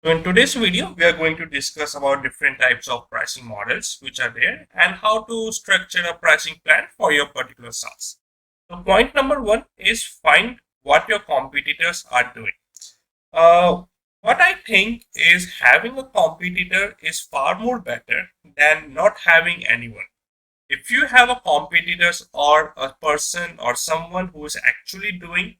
So in today's video, we are going to discuss about different types of pricing models which are there and how to structure a pricing plan for your particular SaaS. So point number one is find what your competitors are doing. Uh, what I think is having a competitor is far more better than not having anyone. If you have a competitors or a person or someone who is actually doing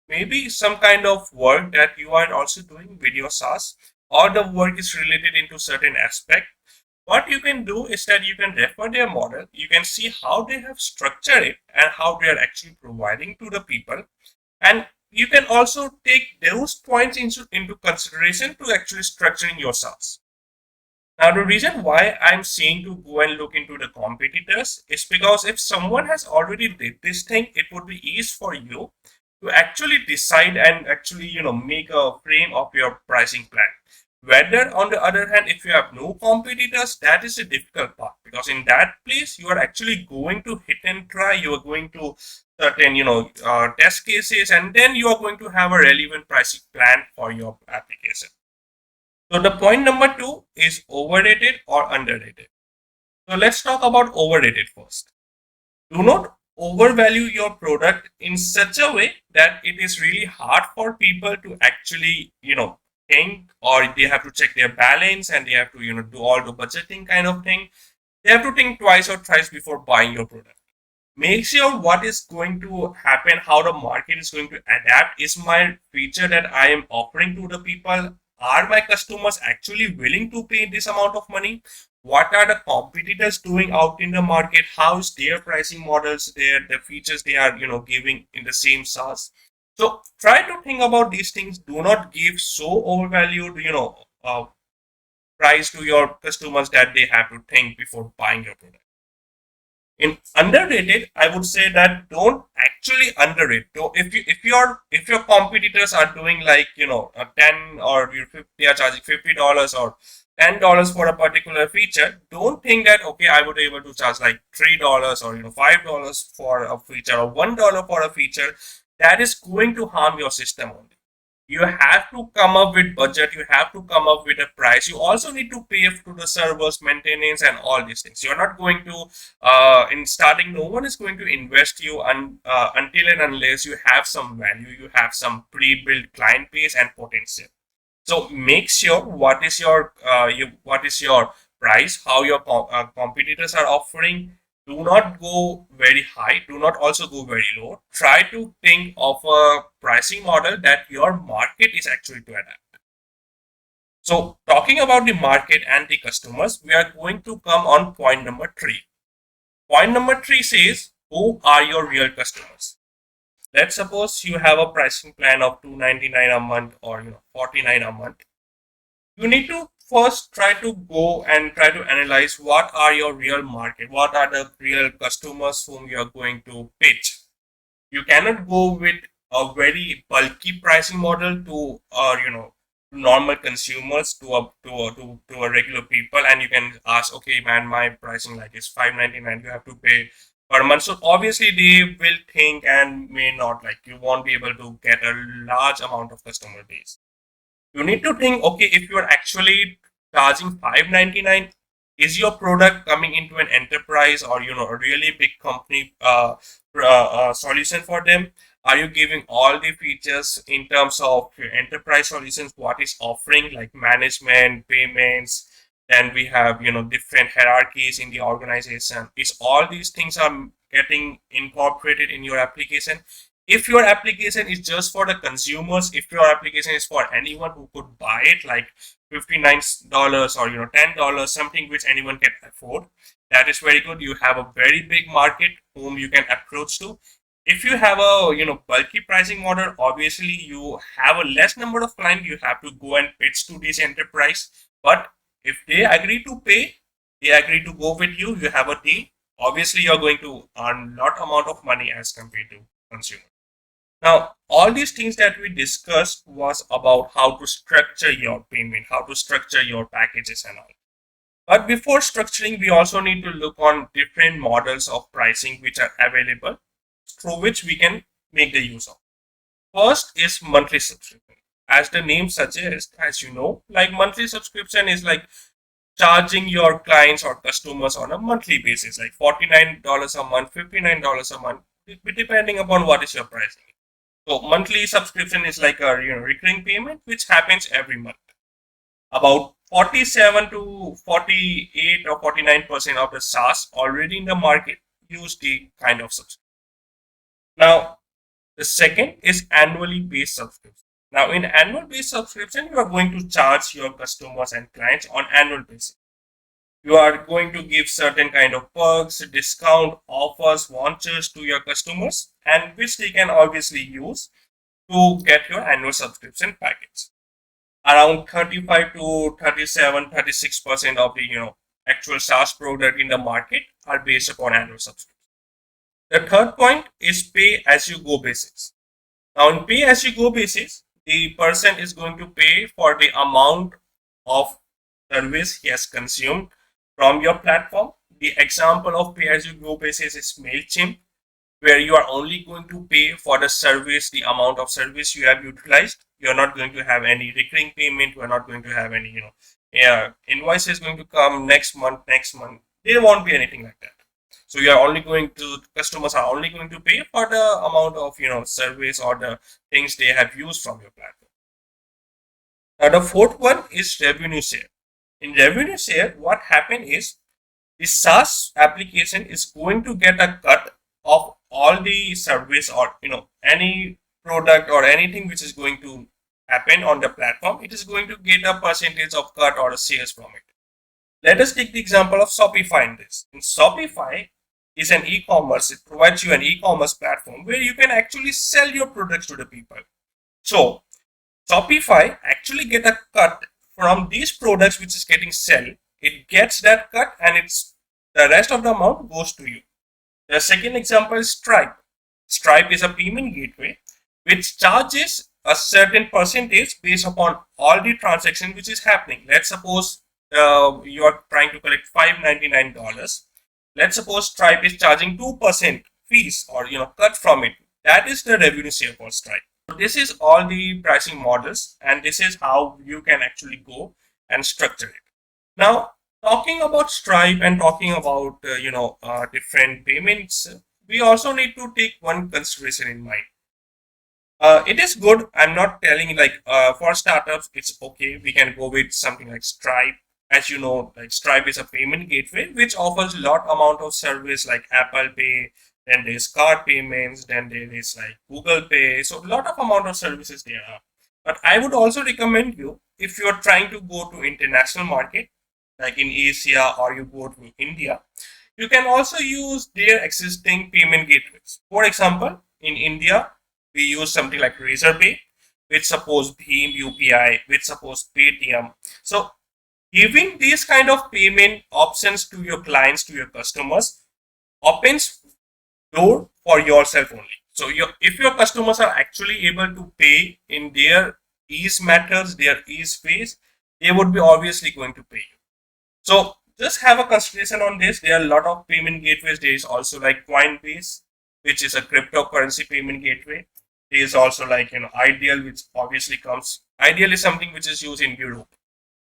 maybe some kind of work that you are also doing with your SaaS, or the work is related into certain aspect, what you can do is that you can refer their model, you can see how they have structured it and how they are actually providing to the people, and you can also take those points into consideration to actually structuring your SaaS. Now, the reason why I'm saying to go and look into the competitors is because if someone has already did this thing, it would be easy for you to actually decide and actually, make a frame of your pricing plan. Whether, on the other hand, if you have no competitors, that is a difficult part because in that place, you are actually going to hit and try. You are going to certain, test cases, and then you are going to have a relevant pricing plan for your application. So the point number two is overrated or underrated. So let's talk about overrated first. Do not overvalue your product in such a way that it is really hard for people to actually, think, or they have to check their balance and they have to, do all the budgeting kind of thing. They have to think twice or thrice before buying your product. Make sure what is going to happen, how the market is going to adapt. Is my feature that I am offering to the people, are my customers actually willing to pay this amount of money? What are the competitors doing out in the market? How is their pricing models there, the features they are giving in the same SaaS? So try to think about these things. Do not give so overvalued price to your customers that they have to think before buying your product. In underrated, I would say that don't actually underrate. So if your competitors are doing like a 10 or they are charging $50 or $10 for a particular feature, don't think that okay, I would be able to charge like $3 or $5 for a feature or $1 for a feature. That is going to harm your system only. You have to come up with budget, you have to come up with a price, you also need to pay to the servers maintenance and all these things. You're not going to in starting, no one is going to invest you until and unless you have some value, you have some pre-built client base and potential. So make sure what is your price, how your competitors are offering. Do not go very high. Do not also go very low. Try to think of a pricing model that your market is actually to adapt. So talking about the market and the customers, we are going to come on point number three. Point number three says, who are your real customers? Let's suppose you have a pricing plan of $299 a month or $49 a month. You need to first try to go and try to analyze what are your real market, what are the real customers whom you are going to pitch. You cannot go with a very bulky pricing model to normal consumers, to a regular people, and you can ask, okay man, my pricing like is $599, you have to pay per month. So obviously they will think and may not, like, you won't be able to get a large amount of customer base. You need to think, okay, if you are actually charging $599, is your product coming into an enterprise or a really big company solution for them? Are you giving all the features in terms of your enterprise solutions, what is offering, like management, payments? Then we have different hierarchies in the organization. Is all these things are getting incorporated in your application? If your application is just for the consumers, if your application is for anyone who could buy it, like $59 or $10, something which anyone can afford, that is very good. You have a very big market whom you can approach to. If you have a bulky pricing model, obviously you have a less number of clients, you have to go and pitch to this enterprise. But if they agree to pay, they agree to go with you, you have a deal, obviously you're going to earn lot amount of money as compared to consumer. Now, all these things that we discussed was about how to structure your payment, how to structure your packages and all. But before structuring, we also need to look on different models of pricing which are available through which we can make the use of. First is monthly subscription. as the name suggests, as you know, like monthly subscription is like charging your clients or customers on a monthly basis, like $49 a month, $59 a month, depending upon what is your pricing. So monthly subscription is like a recurring payment which happens every month. About 47 to 48 or 49% of the SaaS already in the market use the kind of subscription. Now, the second is annually based subscription. Now, in annual based subscription, you are going to charge your customers and clients on annual basis. You are going to give certain kind of perks, discount, offers, vouchers to your customers, and which they can obviously use to get your annual subscription package. Around 35 to 37, 36% of the actual SaaS product in the market are based upon annual subscription. The third point is pay as you go basis. Now, in pay as you go basis, the person is going to pay for the amount of service he has consumed from your platform. The example of pay as you go basis is MailChimp, where you are only going to pay for the service, the amount of service you have utilized. You're not going to have any recurring payment. You're not going to have any, invoices going to come next month. There won't be anything like that. So you are only going to, customers are only going to pay for the amount of, service or the things they have used from your platform. Now, the fourth one is revenue share. In revenue share, what happens is the SaaS application is going to get a cut of all the service or, any product or anything which is going to happen on the platform. It is going to get a percentage of cut or a sales from it. Let us take the example of Shopify in this. In Shopify is an e-commerce. It provides you an e-commerce platform where you can actually sell your products to the people. So Shopify actually get a cut from these products which is getting sell. It gets that cut and it's the rest of the amount goes to you. The second example is Stripe. Stripe is a payment gateway which charges a certain percentage based upon all the transaction which is happening. Let's suppose you are trying to collect $599. Let's suppose Stripe is charging 2% fees or cut from it. That is the revenue share for Stripe. So this is all the pricing models, and this is how you can actually go and structure it. Now, talking about Stripe and talking about different payments, we also need to take one consideration in mind. It is good. I'm not telling for startups, it's okay. We can go with something like Stripe. As you know, like Stripe is a payment gateway which offers a lot amount of service like Apple Pay, then there's card payments, then there is like Google Pay. So a lot of amount of services there are. But I would also recommend you, if you are trying to go to international market, like in Asia or you go to India, you can also use their existing payment gateways. For example, in India, we use something like Razorpay, which suppose Bheem UPI, which suppose Paytm. So giving these kind of payment options to your clients, to your customers, opens door for yourself only. So if your customers are actually able to pay in their ease methods, their ease ways, they would be obviously going to pay you. So just have a consideration on this. There are a lot of payment gateways. There is also like Coinbase, which is a cryptocurrency payment gateway. There is also like Ideal, which obviously comes. Ideal is something which is used in Europe.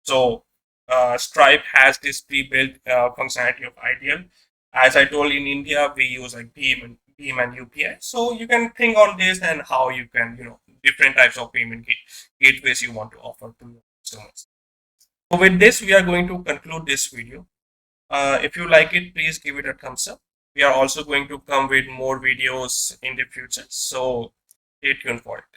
So Stripe has this pre-built functionality of Ideal. As I told, in India, we use like Bheem and UPI. So you can think on this and how you can, different types of payment gateways you want to offer to your customers. So with this, we are going to conclude this video. If you like it, please give it a thumbs up. We are also going to come with more videos in the future. So stay tuned for it.